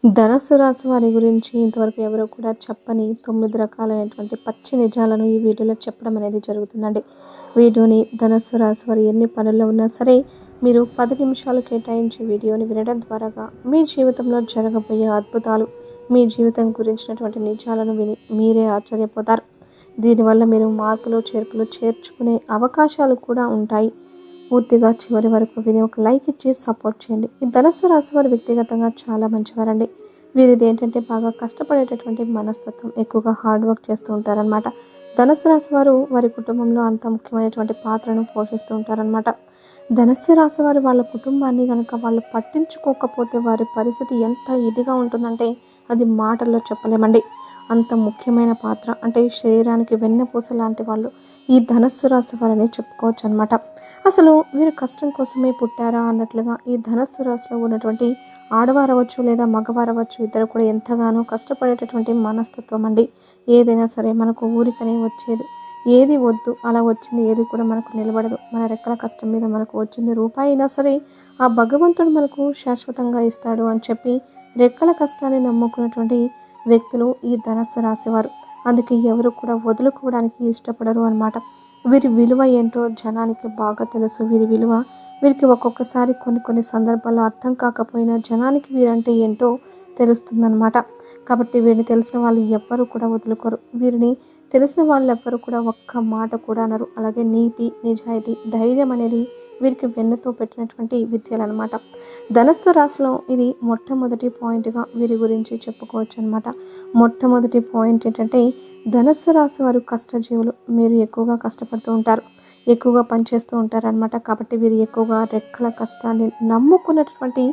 ధనస్సు రాశి వారి గురించి ఇంతవరకు ఎవరో కూడా చెప్పని 9 రకాలైనటువంటి పచ్చి నిజాలను ఈ వీడియోలో చెప్పడం అనేది జరుగుతుందండి. వీడియోని ధనస్సు రాశి వారు ఎన్ని పనుల్లో ఉన్నా సరే మీరు 10 నిమిషాలు కేటాయించి వీడియోని వినడం ద్వారాగా మీ జీవితంలో జరగబోయే అద్భుతాలు, మీ జీవితం గురించినటువంటి నిజాలను విని మీరే ఆశ్చర్యపోతారు. దీనివల్ల మీరు మార్పులు, చేర్పులు చేర్చుకునే అవకాశాలు కూడా ఉంటాయి. పూర్తిగా చివరి వరకు విని ఒక లైక్ ఇచ్చి సపోర్ట్ చేయండి. ఈ ధనస్సు రాశి వారు వ్యక్తిగతంగా చాలా మంచివారండి. వీరిది ఏంటంటే బాగా కష్టపడేటటువంటి మనస్తత్వం, ఎక్కువగా హార్డ్ వర్క్ చేస్తూ ఉంటారనమాట. ధనస్సు రాశి వారు వారి కుటుంబంలో అంత ముఖ్యమైనటువంటి పాత్రను పోషిస్తూ ఉంటారనమాట. ధనస్సు రాశి వారు వాళ్ళ కుటుంబాన్ని కనుక వాళ్ళు పట్టించుకోకపోతే వారి పరిస్థితి ఎంత ఇదిగా ఉంటుందంటే అది మాటల్లో చెప్పలేమండి. అంత ముఖ్యమైన పాత్ర అంటే శరీరానికి వెన్నెపూస లాంటి వాళ్ళు ఈ ధనస్సు రాశి వారని చెప్పుకోవచ్చు అనమాట. అసలు వీరు కష్టం కోసమే పుట్టారా అన్నట్లుగా ఈ ధనస్సు రాశిలో ఉన్నటువంటి ఆడవారవచ్చు లేదా మగవారవచ్చు ఇద్దరు కూడా ఎంతగానో కష్టపడేటటువంటి మనస్తత్వం అండి. ఏదైనా సరే మనకు ఊరికనే వచ్చేది ఏది వద్దు, అలా వచ్చింది ఏది కూడా మనకు నిలబడదు. మన రెక్కల కష్టం మీద మనకు వచ్చింది రూపాయి అయినా సరే ఆ భగవంతుడు మనకు శాశ్వతంగా ఇస్తాడు అని చెప్పి రెక్కల కష్టాన్ని నమ్ముకున్నటువంటి వ్యక్తులు ఈ ధనస్సు రాశివారు. అందుకే ఎవరు కూడా వదులుకోవడానికి ఇష్టపడరు అన్నమాట. వీరి విలువ ఏంటో జనానికి బాగా తెలుసు. వీరి విలువ వీరికి ఒక్కొక్కసారి కొన్ని సందర్భాల్లో అర్థం కాకపోయినా జనానికి వీరంటే ఏంటో తెలుస్తుందన్నమాట. కాబట్టి వీరిని తెలిసిన వాళ్ళు ఎవ్వరూ కూడా వదులుకోరు. వీరిని తెలిసిన వాళ్ళు ఎవ్వరు కూడా ఒక్క మాట కూడా అనరు. అలాగే నీతి, నిజాయితీ, ధైర్యం అనేది వీరికి వెన్నతో పెట్టినటువంటి విద్యలు అనమాట. ధనస్సు రాశిలో ఇది మొట్టమొదటి పాయింట్గా వీరి గురించి చెప్పుకోవచ్చు అనమాట. మొట్టమొదటి పాయింట్ ఏంటంటే ధనస్సు రాశి వారు కష్టజీవులు. మీరు ఎక్కువగా కష్టపడుతూ ఉంటారు, ఎక్కువగా పనిచేస్తూ ఉంటారనమాట. కాబట్టి వీరు ఎక్కువగా రెక్కల కష్టాన్ని నమ్ముకున్నటువంటి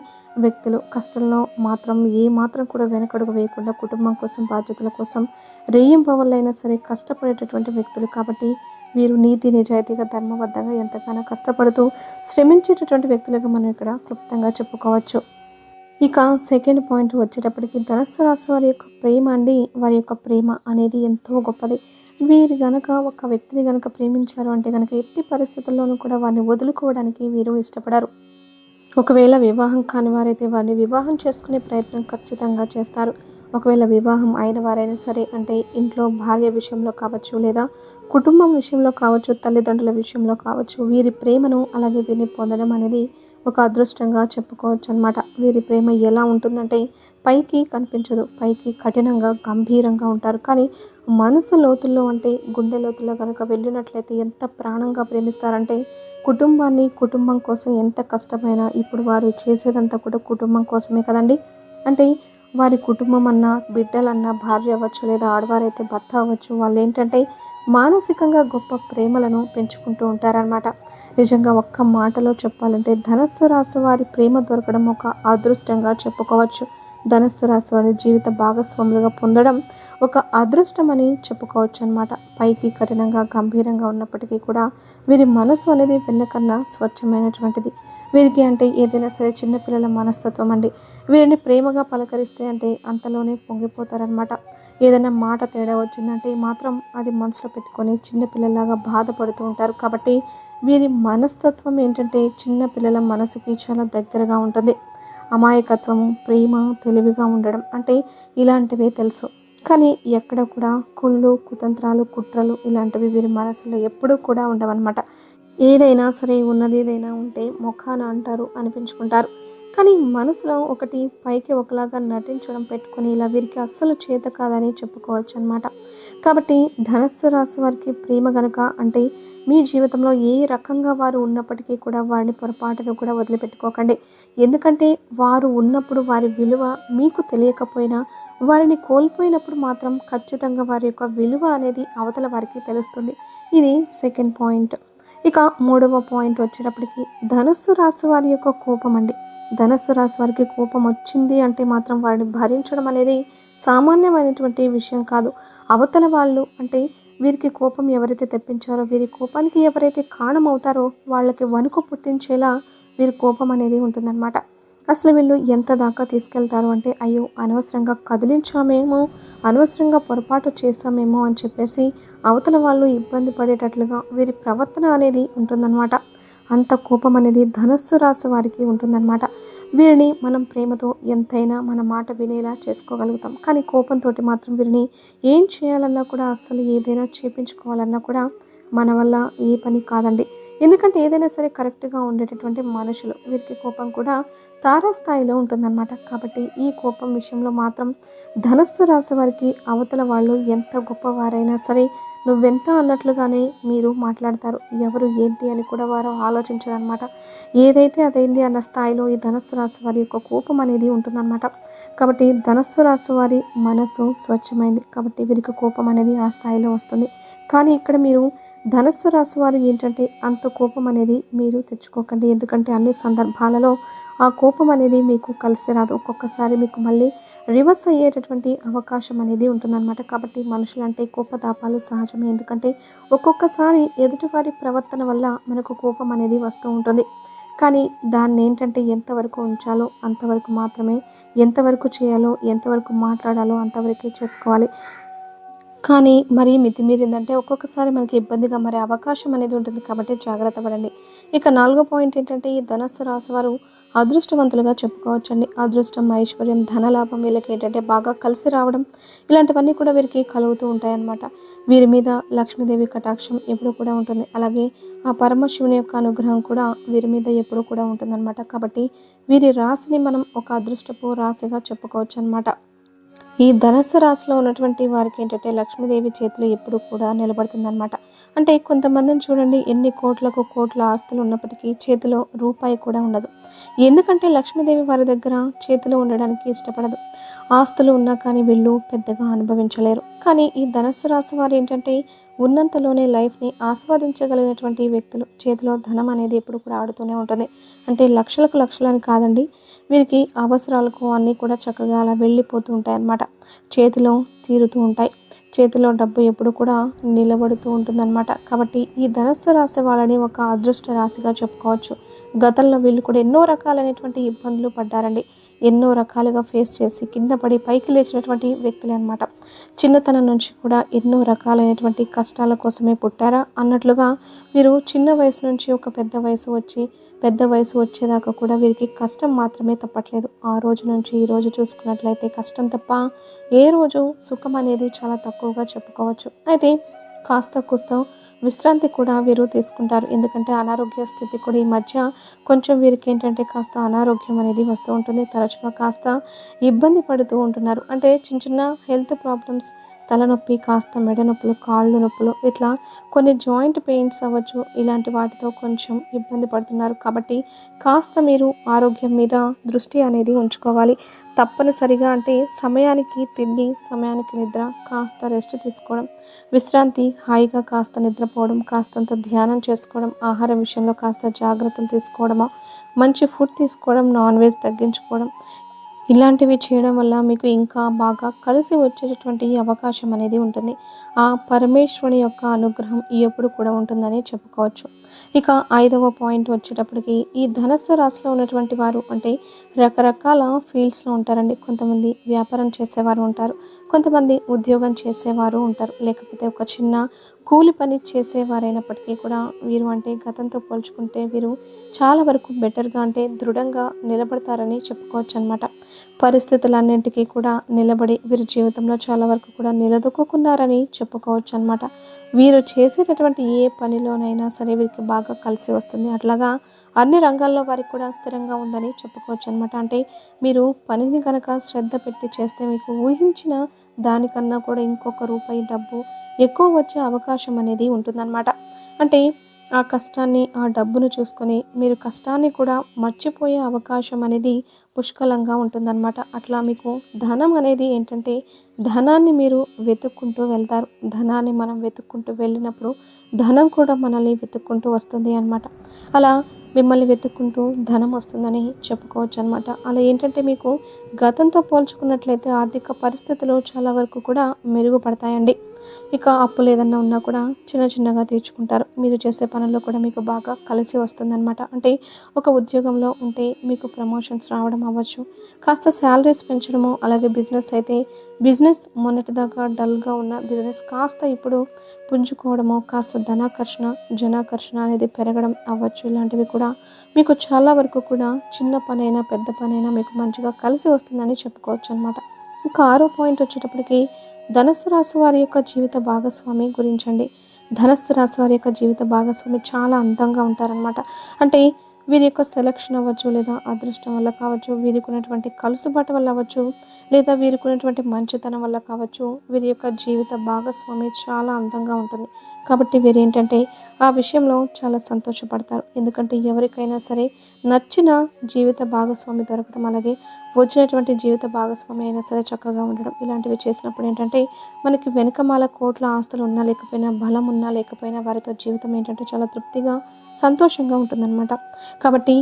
వ్యక్తులు. కష్టంలో మాత్రం ఏ మాత్రం కూడా వెనకడుగు వేయకుండా కుటుంబం కోసం, బాధ్యతల కోసం రేయింబవళ్ళైనా సరే కష్టపడేటటువంటి వ్యక్తులు. కాబట్టి వీరు నీతి నిజాయితీగా ధర్మబద్ధంగా ఎంతగానో కష్టపడుతూ శ్రమించేటటువంటి వ్యక్తులుగా మనం ఇక్కడ క్లుప్తంగా చెప్పుకోవచ్చు. ఇక సెకండ్ పాయింట్ వచ్చేటప్పటికి ధనస్సు రాశి వారి యొక్క ప్రేమ అండి. వారి యొక్క ప్రేమ అనేది ఎంతో గొప్పది. వీరు గనక ఒక వ్యక్తిని గనక ప్రేమించారు అంటే గనక ఎట్టి పరిస్థితుల్లోనూ కూడా వారిని వదులుకోవడానికి వీరు ఇష్టపడరు. ఒకవేళ వివాహం కాని వారైతే వారిని వివాహం చేసుకునే ప్రయత్నం ఖచ్చితంగా చేస్తారు. ఒకవేళ వివాహం అయిన వారైనా సరే అంటే ఇంట్లో భార్య విషయంలో కావచ్చు, లేదా కుటుంబం విషయంలో కావచ్చు, తల్లిదండ్రుల విషయంలో కావచ్చు, వీరి ప్రేమను అలాగే వీరిని పొందడం అనేది ఒక అదృష్టంగా చెప్పుకోవచ్చు అనమాట. వీరి ప్రేమ ఎలా ఉంటుందంటే పైకి కనిపించదు, పైకి కఠినంగా గంభీరంగా ఉంటారు. కానీ మనసు లోతుల్లో అంటే గుండె లోతుల్లో కనుక వెళ్ళినట్లయితే ఎంత ప్రాణంగా ప్రేమిస్తారంటే కుటుంబాన్ని, కుటుంబం కోసం ఎంత కష్టమైనా ఇప్పుడు వారు చేసేదంతా కూడా కుటుంబం కోసమే కదండి. అంటే వారి కుటుంబం అన్నా, బిడ్డలన్నా, భార్య అవ్వచ్చు లేదా ఆడవారైతే భర్త అవ్వచ్చు, వాళ్ళు ఏంటంటే మానసికంగా గొప్ప ప్రేమలను పెంచుకుంటూ ఉంటారనమాట. నిజంగా ఒక్క మాటలో చెప్పాలంటే ధనస్సు రాశి వారి ప్రేమ దొరకడం ఒక అదృష్టంగా చెప్పుకోవచ్చు. ధనస్సు రాశి వారి జీవిత భాగస్వాములుగా పొందడం ఒక అదృష్టం అని చెప్పుకోవచ్చు అనమాట. పైకి కఠినంగా గంభీరంగా ఉన్నప్పటికీ కూడా వీరి మనసు అనేది వెన్నకన్నా స్వచ్ఛమైనటువంటిది. వీరికి అంటే ఏదైనా సరే చిన్నపిల్లల మనస్తత్వం అండి. వీరిని ప్రేమగా పలకరిస్తే అంటే అంతలోనే పొంగిపోతారనమాట. ఏదైనా మాట తేడా వచ్చిందంటే మాత్రం అది మనసులో పెట్టుకొని చిన్నపిల్లలాగా బాధపడుతూ ఉంటారు. కాబట్టి వీరి మనస్తత్వం ఏంటంటే చిన్న పిల్లల మనసుకి చాలా దగ్గరగా ఉంటుంది. అమాయకత్వము, ప్రేమ, తెలివిగా ఉండడం అంటే ఇలాంటివే తెలుసు. కానీ ఎక్కడ కూడా కుళ్ళు, కుతంత్రాలు, కుట్రలు ఇలాంటివి వీరి మనసులో ఎప్పుడూ కూడా ఉండవన్నమాట. ఏదైనా సరే ఉన్నది ఏదైనా ఉంటే మొఖాన అంటారు, అనిపించుకుంటారు. కానీ మనసులో ఒకటి పైకి ఒకలాగా నటించడం పెట్టుకొని ఇలా వీరికి అస్సలు చేత కాదని చెప్పుకోవచ్చు అనమాట. కాబట్టి ధనస్సు రాశి వారికి ప్రేమ గనక అంటే మీ జీవితంలో ఏ రకంగా వారు ఉన్నప్పటికీ కూడా వారిని పొరపాటును కూడా వదిలిపెట్టుకోకండి. ఎందుకంటే వారు ఉన్నప్పుడు వారి విలువ మీకు తెలియకపోయినా వారిని కోల్పోయినప్పుడు మాత్రం ఖచ్చితంగా వారి యొక్క విలువ అనేది అవతల వారికి తెలుస్తుంది. ఇది సెకండ్ పాయింట్. ఇక మూడవ పాయింట్ వచ్చేటప్పటికి ధనస్సు రాశి వారి యొక్క కోపం అండి. ధనస్సు రాశి వారికి కోపం వచ్చింది అంటే మాత్రం వారిని భరించడం అనేది సామాన్యమైనటువంటి విషయం కాదు. అవతల వాళ్ళు అంటే వీరికి కోపం ఎవరైతే తెప్పించారో వీరి కోపానికి ఎవరైతే కారణమవుతారో వాళ్ళకి వణుకు పుట్టించేలా వీరి కోపం అనేది ఉంటుందన్నమాట. అసలు వీళ్ళు ఎంత దాకా తీసుకెళ్తారు అంటే అయ్యో అనవసరంగా కదిలించామేమో, అనవసరంగా పొరపాటు చేశామేమో అని చెప్పేసి అవతల వాళ్ళు ఇబ్బంది పడేటట్లుగా వీరి ప్రవర్తన అనేది ఉంటుందన్నమాట. అంత కోపం అనేది ధనస్సు రాశి వారికి ఉంటుందన్నమాట. వీరిని మనం ప్రేమతో ఎంతైనా మన మాట వినేలా చేసుకోగలుగుతాం. కానీ కోపంతో మాత్రం వీరిని ఏం చేయాలన్నా కూడా అస్సలు ఏదైనా చేపించుకోవాలన్నా కూడా మన వల్ల ఏ పని కాదండి. ఎందుకంటే ఏదైనా సరే కరెక్ట్‌గా ఉండేటటువంటి మనుషులు. వీరికి కోపం కూడా తారాస్థాయిలో ఉంటుందన్నమాట. కాబట్టి ఈ కోపం విషయంలో మాత్రం ధనస్సు రాశి వారికి అవతల వాళ్ళు ఎంత గొప్పవారైనా సరే నువ్వెంత అన్నట్లుగానే మీరు మాట్లాడతారు. ఎవరు ఏంటి అని కూడా వారు ఆలోచించరనమాట. ఏదైతే అదైంది అన్న స్థాయిలో ఈ ధనస్సు రాశి వారి యొక్క కోపం అనేది ఉంటుందన్నమాట. కాబట్టి ధనస్సు రాశి వారి మనసు స్వచ్ఛమైంది. కాబట్టి వీరికి కోపం అనేది ఆ స్థాయిలో వస్తుంది. కానీ ఇక్కడ మీరు ధనస్సు రాశి వారు ఏంటంటే అంత కోపం అనేది మీరు తెచ్చుకోకండి. ఎందుకంటే అన్ని సందర్భాలలో ఆ కోపం అనేది మీకు కలిసి రాదు. ఒక్కొక్కసారి మీకు మళ్ళీ రివర్స్ అయ్యేటటువంటి అవకాశం అనేది ఉంటుందన్నమాట. కాబట్టి మనుషులంటే కోపతాపాలు సహజమే. ఎందుకంటే ఒక్కొక్కసారి ఎదుటివారి ప్రవర్తన వల్ల మనకు కోపం అనేది వస్తూ ఉంటుంది. కానీ దాన్ని ఏంటంటే ఎంతవరకు ఉంచాలో అంతవరకు మాత్రమే, ఎంతవరకు చేయాలో, ఎంతవరకు మాట్లాడాలో అంతవరకే చేసుకోవాలి. కానీ మరీ మితిమీరిందంటే ఒక్కొక్కసారి మనకి ఇబ్బందిగా మారే అవకాశం అనేది ఉంటుంది. కాబట్టి జాగ్రత్త పడండి. ఇక నాలుగో పాయింట్ ఏంటంటే ఈ ధనస్సు రాశి వారు అదృష్టవంతులుగా చెప్పుకోవచ్చండి. అదృష్టం, ఐశ్వర్యం, ధనలాభం వీళ్ళకి ఏంటంటే బాగా కలిసి రావడం ఇలాంటివన్నీ కూడా వీరికి కలుగుతూ ఉంటాయన్నమాట. వీరి మీద లక్ష్మీదేవి కటాక్షం ఎప్పుడు కూడా ఉంటుంది. అలాగే ఆ పరమశివుని యొక్క అనుగ్రహం కూడా వీరి మీద ఎప్పుడు కూడా ఉంటుందన్నమాట. కాబట్టి వీరి రాశిని మనం ఒక అదృష్టపు రాశిగా చెప్పుకోవచ్చు అనమాట. ఈ ధనస్సు రాశిలో ఉన్నటువంటి వారికి ఏంటంటే లక్ష్మీదేవి చేతిలో ఎప్పుడు కూడా నిలబడుతుందన్నమాట. అంటే కొంతమందిని చూడండి, ఎన్ని కోట్లకు కోట్ల ఆస్తులు ఉన్నప్పటికీ చేతిలో రూపాయి కూడా ఉండదు. ఎందుకంటే లక్ష్మీదేవి వారి దగ్గర చేతిలో ఉండడానికి ఇష్టపడదు. ఆస్తులు ఉన్నా కానీ వీళ్ళు పెద్దగా అనుభవించలేరు. కానీ ఈ ధనస్సు రాశి వారు ఏంటంటే ఉన్నంతలోనే లైఫ్ని ఆస్వాదించగలిగినటువంటి వ్యక్తులు. చేతిలో ధనం అనేది ఎప్పుడు కూడా ఆడుతూనే ఉంటుంది. అంటే లక్షలకు లక్షలని కాదండి, వీరికి అవసరాలకు అన్నీ కూడా చక్కగా అలా వెళ్ళిపోతూ ఉంటాయి అన్నమాట. చేతిలో తీరుతూ ఉంటాయి. చేతిలో డబ్బు ఎప్పుడు కూడా నిలబడుతూ ఉంటుందన్నమాట. కాబట్టి ఈ ధనస్సు రాశి వాళ్ళని ఒక అదృష్ట రాశిగా చెప్పుకోవచ్చు. గతంలో వీళ్ళు కూడా ఎన్నో రకాలైనటువంటి ఇబ్బందులు పడ్డారండి. ఎన్నో రకాలుగా ఫేస్ చేసి కింద పడి పైకి లేచినటువంటి వ్యక్తులే అనమాట. చిన్నతనం నుంచి కూడా ఎన్నో రకాలైనటువంటి కష్టాల కోసమే పుట్టారా అన్నట్లుగా వీరు చిన్న వయసు నుంచి ఒక పెద్ద వయసు వచ్చేదాకా కూడా వీరికి కష్టం మాత్రమే తప్పట్లేదు. ఆ రోజు నుంచి ఈ రోజు చూసుకున్నట్లయితే కష్టం తప్ప ఏ రోజు సుఖం అనేది చాలా తక్కువగా చెప్పుకోవచ్చు. అయితే కాస్త కూస్త విశ్రాంతి కూడా వీరు తీసుకుంటారు. ఎందుకంటే అనారోగ్య స్థితి కూడా ఈ మధ్య కొంచెం వీరికి ఏంటంటే కాస్త అనారోగ్యం అనేది వస్తూ ఉంటుంది. తరచుగా కాస్త ఇబ్బంది పడుతూ ఉంటున్నారు. అంటే చిన్న చిన్న హెల్త్ ప్రాబ్లమ్స్, తలనొప్పి, కాస్త మెడ నొప్పులు, కాళ్ళు నొప్పులు, ఇట్లా కొన్ని జాయింట్ పెయిన్స్ అవ్వచ్చు. ఇలాంటి వాటితో కొంచెం ఇబ్బంది పడుతున్నారు. కాబట్టి కాస్త మీరు ఆరోగ్యం మీద దృష్టి అనేది ఉంచుకోవాలి. తప్పనిసరిగా అంటే సమయానికి తిండి, సమయానికి నిద్ర, కాస్త రెస్ట్ తీసుకోవడం, విశ్రాంతి, హాయిగా కాస్త నిద్రపోవడం, కాస్తంత ధ్యానం చేసుకోవడం, ఆహారం విషయంలో కాస్త జాగ్రత్తలు తీసుకోవడము, మంచి ఫుడ్ తీసుకోవడం, నాన్ వెజ్ తగ్గించుకోవడం, ఇలాంటివి చేయడం వల్ల మీకు ఇంకా బాగా కలిసి వచ్చేటటువంటి అవకాశం అనేది ఉంటుంది. ఆ పరమేశ్వరుని యొక్క అనుగ్రహం ఎప్పుడు కూడా ఉంటుందని చెప్పుకోవచ్చు. ఇక ఐదవ పాయింట్ వచ్చేటప్పటికి ఈ ధనస్సు రాశిలో ఉన్నటువంటి వారు అంటే రకరకాల ఫీల్డ్స్లో ఉంటారండి. కొంతమంది వ్యాపారం చేసేవారు ఉంటారు, కొంతమంది ఉద్యోగం చేసేవారు ఉంటారు, లేకపోతే ఒక చిన్న కూలి పని చేసేవారైనప్పటికీ కూడా వీరు అంటే గతంతో పోల్చుకుంటే వీరు చాలా వరకు బెటర్గా అంటే దృఢంగా నిలబడతారని చెప్పుకోవచ్చు అనమాట. పరిస్థితులన్నింటికీ కూడా నిలబడి వీరి జీవితంలో చాలా వరకు కూడా నిలదొక్కున్నారని చెప్పుకోవచ్చు అనమాట. వీరు చేసేటటువంటి ఏ పనిలోనైనా సరే వీరికి బాగా కలిసి వస్తుంది. అట్లాగా అన్ని రంగాల్లో వారికి కూడా స్థిరంగా ఉందని చెప్పుకోవచ్చు అనమాట. అంటే మీరు పనిని కనుక శ్రద్ధ పెట్టి చేస్తే మీకు ఊహించిన దానికన్నా కూడా ఇంకొక రూపాయి డబ్బు ఎక్కువ వచ్చే అవకాశం అనేది ఉంటుందన్నమాట. అంటే ఆ కష్టాన్ని, ఆ డబ్బును చూసుకొని మీరు కష్టాన్ని కూడా మర్చిపోయే అవకాశం అనేది పుష్కలంగా ఉంటుందన్నమాట. అట్లా మీకు ధనం అనేది ఏంటంటే ధనాన్ని మీరు వెతుక్కుంటూ వెళ్తారు. ధనాన్ని మనం వెతుక్కుంటూ వెళ్ళినప్పుడు ధనం కూడా మనల్ని వెతుక్కుంటూ వస్తుంది అన్నమాట. అలా మిమ్మల్ని వెతుక్కుంటూ ధనం వస్తుందని చెప్పుకోవచ్చు అనమాట. అలా ఏంటంటే మీకు గతంతో పోల్చుకున్నట్లయితే ఆర్థిక పరిస్థితులు చాలా వరకు కూడా మెరుగుపడతాయండి. ఇక అప్పులు ఏదన్నా ఉన్నా కూడా చిన్న చిన్నగా తీర్చుకుంటారు. మీరు చేసే పనుల్లో కూడా మీకు బాగా కలిసి వస్తుందనమాట. అంటే ఒక ఉద్యోగంలో ఉంటే మీకు ప్రమోషన్స్ రావడం అవ్వచ్చు. కాస్త శాలరీస్ పెంచడము, అలాగే బిజినెస్ అయితే బిజినెస్ మొన్నటిదాకా డల్‌గా ఉన్న బిజినెస్ కాస్త ఇప్పుడు పుంజుకోవడము, కాస్త ధనాకర్షణ, జనాకర్షణ అనేది పెరగడం అవ్వచ్చు. ఇలాంటివి కూడా మీకు చాలా వరకు కూడా చిన్న పనైనా, పెద్ద పనైనా మీకు మంచిగా కలిసి వస్తుందని చెప్పుకోవచ్చనమాట. ఇంకా ఆరో పాయింట్ వచ్చేటప్పటికి ధనుస్సు రాశి వారి యొక్క జీవిత భాగస్వామి గురించండి. ధనుస్సు రాశి వారి యొక్క జీవిత భాగస్వామి చాలా అందంగా ఉంటారనమాట. అంటే వీరి యొక్క సెలక్షన్ అవ్వచ్చు, లేదా అదృష్టం వల్ల కావచ్చు, వీరికి ఉన్నటువంటి కలుసుబాటు వల్ల అవ్వచ్చు, లేదా వీరికి ఉన్నటువంటి మంచితనం వల్ల కావచ్చు, వీరి యొక్క జీవిత భాగస్వామి చాలా అందంగా ఉంటుంది. కాబట్టి వీరేంటంటే ఆ విషయంలో చాలా సంతోషపడతారు. ఎందుకంటే ఎవరికైనా సరే నచ్చిన జీవిత భాగస్వామి దొరకడం, అలాగే వచ్చినటువంటి జీవిత భాగస్వామి అయినా సరే చక్కగా ఉండడం, ఇలాంటివి చేసినప్పుడు ఏంటంటే మనకి వెనకమాల కోట్ల ఆస్తులు ఉన్నా లేకపోయినా, బలం ఉన్నా లేకపోయినా వారితో జీవితం ఏంటంటే చాలా తృప్తిగా, సంతోషంగా ఉంటుందన్నమాట. కాబట్టి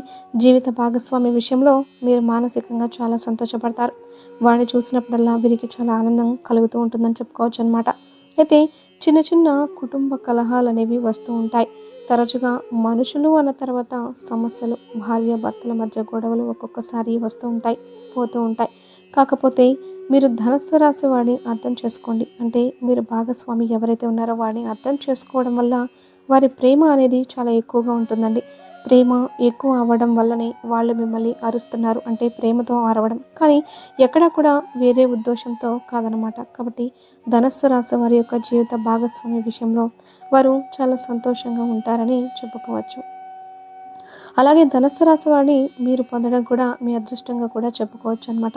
జీవిత భాగస్వామి విషయంలో మీరు మానసికంగా చాలా సంతోషపడతారు. వాడిని చూసినప్పుడల్లా వీరికి చాలా ఆనందం కలుగుతూ ఉంటుందని చెప్పుకోవచ్చు అనమాట. అయితే చిన్న చిన్న కుటుంబ కలహాలు అనేవి వస్తూ ఉంటాయి. తరచుగా మనుషులు అన్న తర్వాత సమస్యలు, భార్య భర్తల మధ్య గొడవలు ఒక్కొక్కసారి వస్తూ ఉంటాయి, పోతూ ఉంటాయి. కాకపోతే మీరు ధనస్సు రాశి వాడిని అర్థం చేసుకోండి. అంటే మీరు భాగస్వామి ఎవరైతే ఉన్నారో వాడిని అర్థం చేసుకోవడం వల్ల వారి ప్రేమ అనేది చాలా ఎక్కువగా ఉంటుందండి. ప్రేమ ఎక్కువ అవ్వడం వల్లనే వాళ్ళు మిమ్మల్ని అరుస్తున్నారు, అంటే ప్రేమతో అరవడం, కానీ ఎక్కడా కూడా వేరే ఉద్దేశంతో కాదనమాట. కాబట్టి ధనస్సు రాశి వారి యొక్క జీవిత భాగస్వామి విషయంలో వారు చాలా సంతోషంగా ఉంటారని చెప్పుకోవచ్చు. అలాగే ధనుస్సు రాశి వారిని మీరు పొందడం కూడా మీ అదృష్టంగా కూడా చెప్పుకోవచ్చు అనమాట.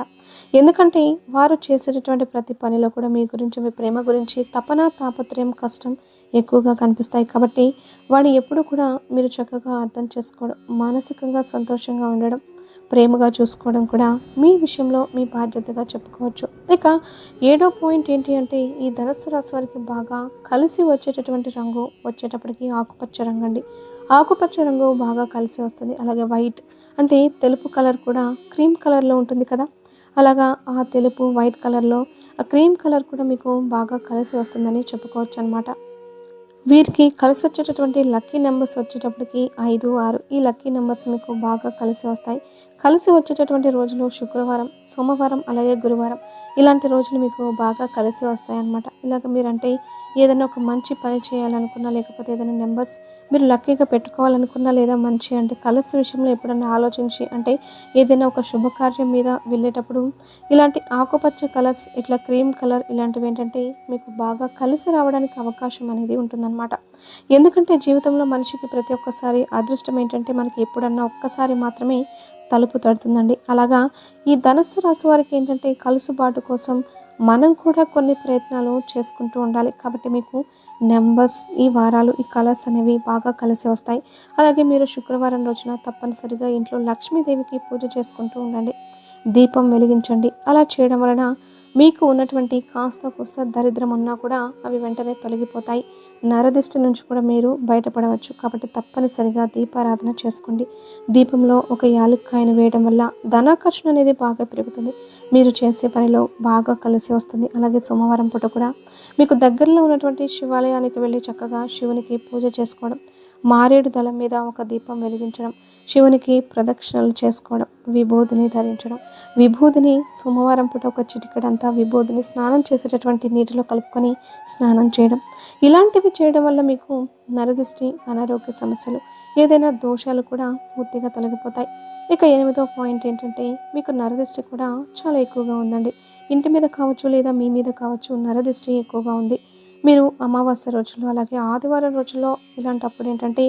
ఎందుకంటే వారు చేసేటటువంటి ప్రతి పనిలో కూడా మీ గురించి, మీ ప్రేమ గురించి తపన, తాపత్రయం, కష్టం ఎక్కువగా కనిపిస్తాయి. కాబట్టి వాడిని ఎప్పుడు కూడా మీరు చక్కగా అర్థం చేసుకోవడం, మానసికంగా సంతోషంగా ఉండడం, ప్రేమగా చూసుకోవడం కూడా మీ విషయంలో మీ బాధ్యతగా చెప్పుకోవచ్చు. ఇక ఏడో పాయింట్ ఏంటి అంటే ఈ ధనుస్సు రాశి వారికి బాగా కలిసి వచ్చేటటువంటి రంగు వచ్చేటప్పటికి ఆకుపచ్చ రంగు అండి. ఆకుపచ్చ రంగు బాగా కలిసి వస్తుంది. అలాగే వైట్ అంటే తెలుపు కలర్ కూడా క్రీమ్ కలర్లో ఉంటుంది కదా, అలాగా ఆ తెలుపు వైట్ కలర్లో ఆ క్రీమ్ కలర్ కూడా మీకు బాగా కలిసి వస్తుందని చెప్పుకోవచ్చు అనమాట. వీరికి కలిసి వచ్చేటటువంటి లక్కీ నెంబర్స్ వచ్చేటప్పటికి 5, 6 ఈ లక్కీ నెంబర్స్ మీకు బాగా కలిసి వస్తాయి. కలిసి వచ్చేటటువంటి రోజులు శుక్రవారం, సోమవారం, అలాగే గురువారం ఇలాంటి రోజులు మీకు బాగా కలిసి వస్తాయన్నమాట. ఇలాగ మీరంటే ఏదైనా ఒక మంచి పని చేయాలనుకున్నా, లేకపోతే ఏదైనా నెంబర్స్ మీరు లక్కీగా పెట్టుకోవాలనుకున్నా, లేదా మంచి అంటే కలర్స్ విషయంలో ఎప్పుడన్నా ఆలోచించి అంటే ఏదైనా ఒక శుభకార్యం మీద వెళ్ళేటప్పుడు ఇలాంటి ఆకుపచ్చ కలర్స్, ఇట్లా క్రీమ్ కలర్ ఇలాంటివి ఏంటంటే మీకు బాగా కలిసి రావడానికి అవకాశం అనేది ఉంటుందన్నమాట. ఎందుకంటే జీవితంలో మనిషికి ప్రతి ఒక్కసారి అదృష్టం ఏంటంటే మనకి ఎప్పుడన్నా ఒక్కసారి మాత్రమే తలుపు తడుతుందండి. అలాగా ఈ ధనస్సు రాశి వారికి ఏంటంటే కలుసుబాటు కోసం మనం కూడా కొన్ని ప్రయత్నాలు చేసుకుంటూ ఉండాలి. కాబట్టి మీకు నెంబర్స్, ఈ వారాలు, ఈ కలర్స్ అనేవి బాగా కలిసి వస్తాయి. అలాగే మీరు శుక్రవారం రోజున తప్పనిసరిగా ఇంట్లో లక్ష్మీదేవికి పూజ చేసుకుంటూ ఉండండి. దీపం వెలిగించండి. అలా చేయడం వలన మీకు ఉన్నటువంటి కాస్త కూస్త దరిద్రం ఉన్నా కూడా అవి వెంటనే తొలగిపోతాయి. నరదిష్టి నుంచి కూడా మీరు బయటపడవచ్చు. కాబట్టి తప్పనిసరిగా దీపారాధన చేసుకోండి. దీపంలో ఒక యాలుక్కాయను వేయడం వల్ల ధనాకర్షణ అనేది బాగా పెరుగుతుంది. మీరు చేసే పనిలో బాగా కలిసి వస్తుంది. అలాగే సోమవారం పూట కూడా మీకు దగ్గరలో ఉన్నటువంటి శివాలయానికి వెళ్ళి చక్కగా శివునికి పూజ చేసుకోవడం, మారేడు దళం మీద ఒక దీపం వెలిగించడం, శివునికి ప్రదక్షిణలు చేసుకోవడం, విభూదిని ధరించడం, విభూదిని సోమవారం పూట ఒక చిటికెడంతా విభూదిని స్నానం చేసేటటువంటి నీటిలో కలుపుకొని స్నానం చేయడం, ఇలాంటివి చేయడం వల్ల మీకు నరదిష్టి, అనారోగ్య సమస్యలు, ఏదైనా దోషాలు కూడా పూర్తిగా తొలగిపోతాయి. ఇక 8వ పాయింట్ ఏంటంటే మీకు నరదిష్టి కూడా చాలా ఎక్కువగా ఉందండి. ఇంటి మీద కావచ్చు, లేదా మీ మీద కావచ్చు, నరదిష్టి ఎక్కువగా ఉంది. మీరు అమావాస్య రోజుల్లో, అలాగే ఆదివారం రోజుల్లో ఇలాంటప్పుడు ఏంటంటే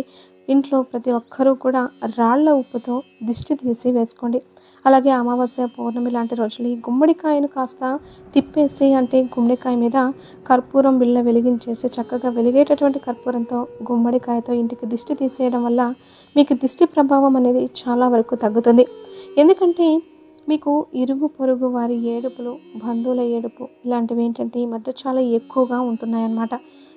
ఇంట్లో ప్రతి ఒక్కరూ కూడా రాళ్ల ఉప్పుతో దిష్టి తీసి వేసుకోండి. అలాగే అమావాస్య, పౌర్ణమి లాంటి రోజులు ఈ గుమ్మడికాయను కాస్త తిప్పేసి, అంటే గుమ్మడికాయ మీద కర్పూరం బిళ్ళ వెలిగించేసి చక్కగా వెలిగేటటువంటి కర్పూరంతో గుమ్మడికాయతో ఇంటికి దిష్టి తీసేయడం వల్ల మీకు దిష్టి ప్రభావం అనేది చాలా వరకు తగ్గుతుంది. ఎందుకంటే మీకు ఇరుగు పొరుగు వారి ఏడుపులు, బంధువుల ఏడుపు ఇలాంటివి ఏంటంటే ఈ మధ్య చాలా ఎక్కువగా ఉంటున్నాయన్నమాట.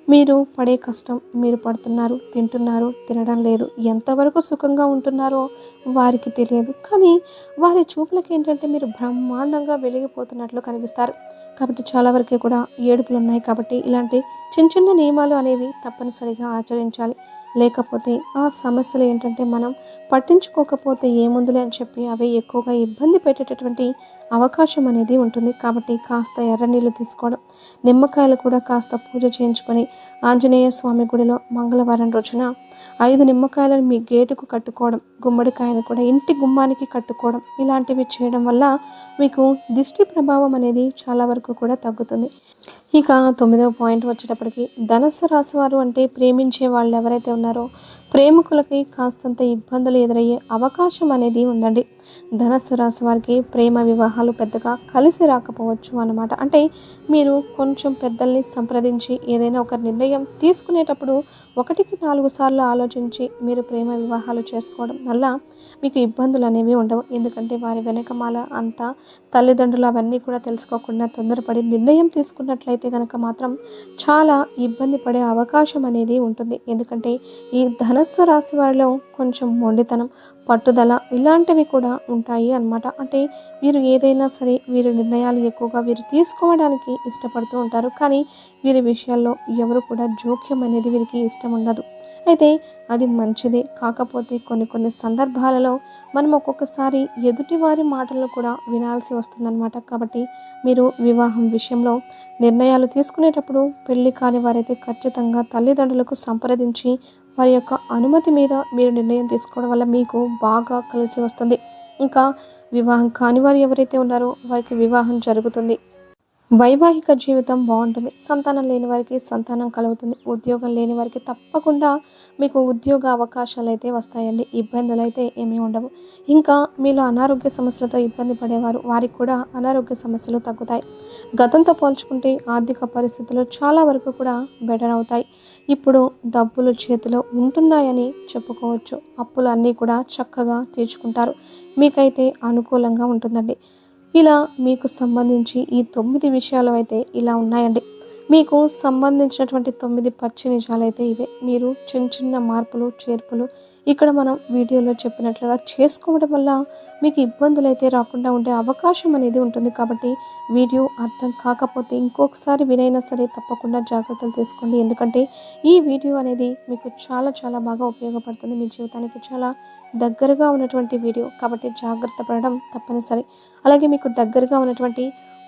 మీరు పడే కష్టం, మీరు పడుతున్నారు, తింటున్నారు, తినడం లేదు, ఎంతవరకు సుఖంగా ఉంటున్నారో వారికి తెలియదు. కానీ వారి చూపులకి ఏంటంటే మీరు బ్రహ్మాండంగా వెలిగిపోతున్నట్లు కనిపిస్తారు. కాబట్టి చాలా వరకు కూడా ఏడుపులు ఉన్నాయి కాబట్టి ఇలాంటి చిన్న చిన్న నియమాలు అనేవి తప్పనిసరిగా ఆచరించాలి. లేకపోతే ఆ సమస్యలు ఏంటంటే మనం పట్టించుకోకపోతే ఏముందిలే అని చెప్పి అవి ఎక్కువగా ఇబ్బంది పెట్టేటటువంటి అవకాశం అనేది ఉంటుంది. కాబట్టి కాస్త ఎర్ర నీళ్ళు తీసుకోవడం, నిమ్మకాయలు కూడా కాస్త పూజ చేయించుకొని ఆంజనేయ స్వామి గుడిలో మంగళవారం రోజున 5 నిమ్మకాయలను మీ గేటుకు కట్టుకోవడం, గుమ్మడికాయను కూడా ఇంటి గుమ్మానికి కట్టుకోవడం, ఇలాంటివి చేయడం వల్ల మీకు దిష్టి ప్రభావం అనేది చాలా వరకు కూడా తగ్గుతుంది. ఇక 9వ పాయింట్ వచ్చేటప్పటికి ధనుస్సు రాశి వారు అంటే ప్రేమించే వాళ్ళు ఎవరైతే ఉన్నారో ప్రేమికులకి కాస్తంత ఇబ్బందులు ఎదురయ్యే అవకాశం అనేది ఉందండి. ధనుస్సు రాశి వారికి ప్రేమ వివాహాలు పెద్దగా కలిసి రాకపోవచ్చు అన్నమాట. అంటే మీరు కొంచెం పెద్దల్ని సంప్రదించి ఏదైనా ఒక నిర్ణయం తీసుకునేటప్పుడు 1కి 4 సార్లు ఆలోచించి మీరు ప్రేమ వివాహాలు చేసుకోవడం వల్ల మీకు ఇబ్బందులు అనేవి ఉండవు. ఎందుకంటే వారి వెనకమాల అంతా తల్లిదండ్రులు అవన్నీ కూడా తెలుసుకోకుండా తొందరపడి నిర్ణయం తీసుకున్నట్లయితే కనుక మాత్రం చాలా ఇబ్బంది పడే అవకాశం అనేది ఉంటుంది. ఎందుకంటే ఈ ధనస్సు రాశి వారిలో కొంచెం మొండితనం, పట్టుదల ఇలాంటివి కూడా ఉంటాయి అన్నమాట. అంటే వీరు ఏదైనా సరే వీరి నిర్ణయాలు ఎక్కువగా వీరు తీసుకోవడానికి ఇష్టపడుతూ ఉంటారు. కానీ వీరి విషయాల్లో ఎవరు కూడా జోక్యం అనేది వీరికి ఇష్టం ఉండదు. అయితే అది మంచిదే. కాకపోతే కొన్ని కొన్ని సందర్భాలలో మనం ఒక్కొక్కసారి ఎదుటివారి మాటలను కూడా వినాల్సి వస్తుందన్నమాట. కాబట్టి మీరు వివాహం విషయంలో నిర్ణయాలు తీసుకునేటప్పుడు పెళ్లి కాని వారైతే ఖచ్చితంగా తల్లిదండ్రులకు సంప్రదించి వారి యొక్క అనుమతి మీద మీరు నిర్ణయం తీసుకోవడం వల్ల మీకు బాగా కలిసి వస్తుంది. ఇంకా వివాహం కాని వారు ఎవరైతే ఉన్నారో వారికి వివాహం జరుగుతుంది. వైవాహిక జీవితం బాగుంటుంది. సంతానం లేని వారికి సంతానం కలుగుతుంది. ఉద్యోగం లేని వారికి తప్పకుండా మీకు ఉద్యోగ అవకాశాలు అయితే వస్తాయండి. ఇబ్బందులు అయితే ఏమీ ఉండవు. ఇంకా మీలో అనారోగ్య సమస్యలతో ఇబ్బంది పడేవారు వారికి కూడా అనారోగ్య సమస్యలు తగ్గుతాయి. గతంతో పోల్చుకుంటే ఆర్థిక పరిస్థితులు చాలా వరకు కూడా బెటర్ అవుతాయి. ఇప్పుడు డబ్బులు చేతిలో ఉంటున్నాయని చెప్పుకోవచ్చు. అప్పులు అన్నీ కూడా చక్కగా తీర్చుకుంటారు. మీకైతే అనుకూలంగా ఉంటుందండి. ఇలా మీకు సంబంధించి ఈ 9 విషయాలు అయితే ఇలా ఉన్నాయండి. మీకు సంబంధించినటువంటి 9 పచ్చి నిజాలు అయితే ఇవే. మీరు చిన్న చిన్న మార్పులు చేర్పులు ఇక్కడ మనం వీడియోలో చెప్పినట్లుగా చేసుకోవడం వల్ల మీకు ఇబ్బందులు అయితే రాకుండా ఉండే అవకాశం అనేది ఉంటుంది. కాబట్టి వీడియో అర్థం కాకపోతే ఇంకొకసారి వినైనా సరే తప్పకుండా జాగ్రత్తలు తీసుకోండి. ఎందుకంటే ఈ వీడియో అనేది మీకు చాలా చాలా బాగా ఉపయోగపడుతుంది. మీ జీవితానికి చాలా దగ్గరగా ఉన్నటువంటి వీడియో కాబట్టి జాగ్రత్త పడడం తప్పనిసరి. అలాగే మీకు దగ్గరగా ఉన్నటువంటి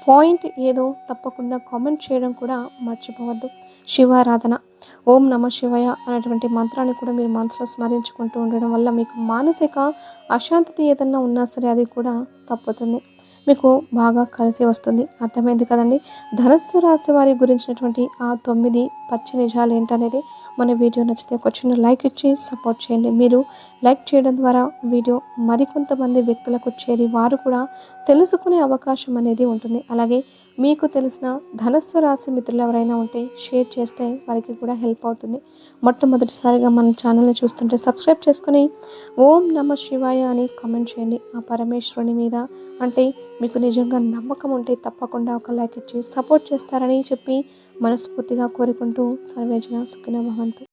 పాయింట్ ఏదో తప్పకుండా కామెంట్ చేయడం కూడా మర్చిపోవద్దు. శివారాధన, ఓం నమ శివాయ అనేటువంటి మంత్రాన్ని కూడా మీరు మనసులో స్మరించుకుంటూ ఉండడం వల్ల మీకు మానసిక అశాంతి ఏదన్నా ఉన్నా సరే అది కూడా తప్పుతుంది. మీకు బాగా కలిసి వస్తుంది. అర్థమైంది కదండి. ధనుస్సు రాశి వారి గురించినటువంటి ఆ 9 పచ్చి నిజాలు ఏంటనేది మన వీడియో నచ్చితే ఒక చిన్న లైక్ ఇచ్చి సపోర్ట్ చేయండి. మీరు లైక్ చేయడం ద్వారా వీడియో మరికొంతమంది వ్యక్తులకు చేరి వారు కూడా తెలుసుకునే అవకాశం అనేది ఉంటుంది. అలాగే మీకు తెలిసిన ధనుస్సు రాశి మిత్రులు ఎవరైనా ఉంటే షేర్ చేస్తే వారికి కూడా హెల్ప్ అవుతుంది. మొట్టమొదటిసారిగా మన ఛానల్ని చూస్తుంటే సబ్స్క్రైబ్ చేసుకుని ఓం నమ శివాయ అని కామెంట్ చేయండి. ఆ పరమేశ్వరుని మీద అంటే మీకు నిజంగా నమ్మకం ఉంటే తప్పకుండా ఒక లైక్ ఇచ్చి సపోర్ట్ చేస్తారని చెప్పి మనస్ఫూర్తిగా కోరుకుంటూ సర్వేజన సుఖినో భవంతు.